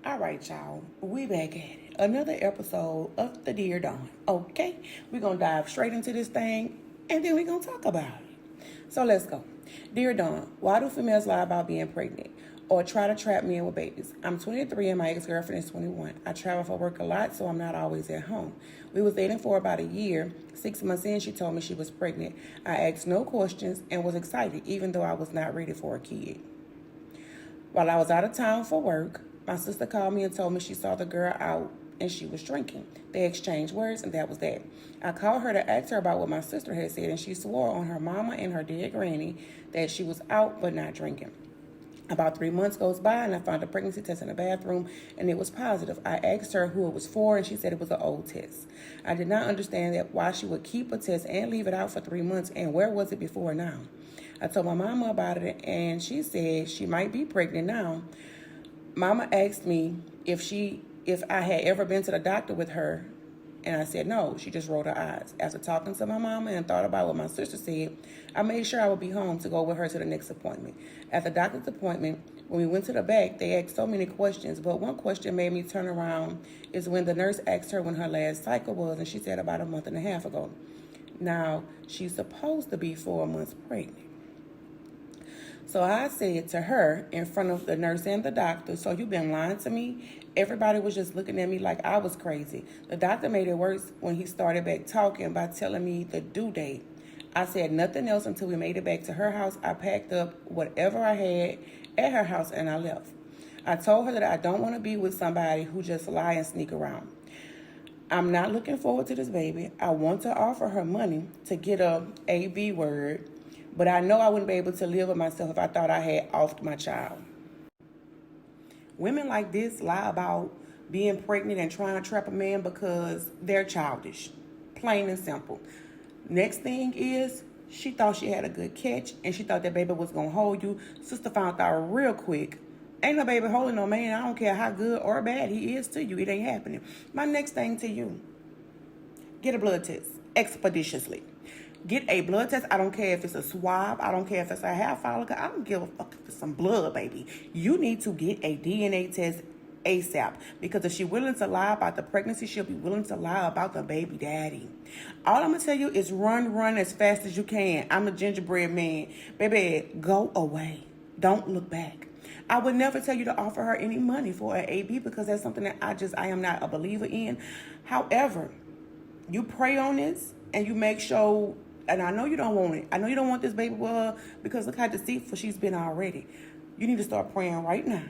All right, y'all. We back at it. Another episode of the Dear Dawn. Okay, we're gonna dive straight into this thing, and then we're gonna talk about it. So let's go. Dear Dawn, why do females lie about being pregnant or try to trap men with babies? I'm 23 and my ex-girlfriend is 21. I travel for work a lot, so I'm not always at home. We was dating for about a year. 6 months in, she told me she was pregnant. I asked no questions and was excited, even though I was not ready for a kid. While I was out of town for work, my sister called me and told me she saw the girl out and she was drinking. They exchanged words and that was that. I called her to ask her about what my sister had said, and she swore on her mama and her dead granny that she was out but not drinking. About 3 months goes by and I found a pregnancy test in the bathroom and it was positive. I asked her who it was for and she said it was an old test. I did not understand that why she would keep a test and leave it out for 3 months, and where was it before now? I told my mama about it and she said she might be pregnant now. Mama asked me if I had ever been to the doctor with her, and I said no. She just rolled her eyes. After talking to my mama and thought about what my sister said, I made sure I would be home to go with her to the next appointment. At the doctor's appointment, when we went to the back, they asked so many questions, but one question made me turn around is when the nurse asked her when her last cycle was, and she said about a month and a half ago. Now, she's supposed to be 4 months pregnant. So I said to her in front of the nurse and the doctor, so you've been lying to me? Everybody was just looking at me like I was crazy. The doctor made it worse when he started back talking by telling me the due date. I said nothing else until we made it back to her house. I packed up whatever I had at her house and I left. I told her that I don't want to be with somebody who just lie and sneak around. I'm not looking forward to this baby. I want to offer her money to get a AB word, but I know I wouldn't be able to live with myself if I thought I had offed my child. Women like this lie about being pregnant and trying to trap a man because they're childish. Plain and simple. Next thing is, she thought she had a good catch and she thought that baby was going to hold you. Sister found out real quick. Ain't no baby holding no man. I don't care how good or bad he is to you. It ain't happening. My next thing to you, get a blood test expeditiously. Get a blood test. I don't care if it's a swab. I don't care if it's a hair follicle. I don't give a fuck if it's some blood, baby. You need to get a DNA test ASAP, because if she's willing to lie about the pregnancy, she'll be willing to lie about the baby daddy. All I'm going to tell you is run as fast as you can. I'm a gingerbread man. Baby, go away. Don't look back. I would never tell you to offer her any money for an AB because that's something that I am not a believer in. However, you pray on this and you make sure, and I know you don't want it. I know you don't want this baby with her because look how deceitful she's been already. You need to start praying right now.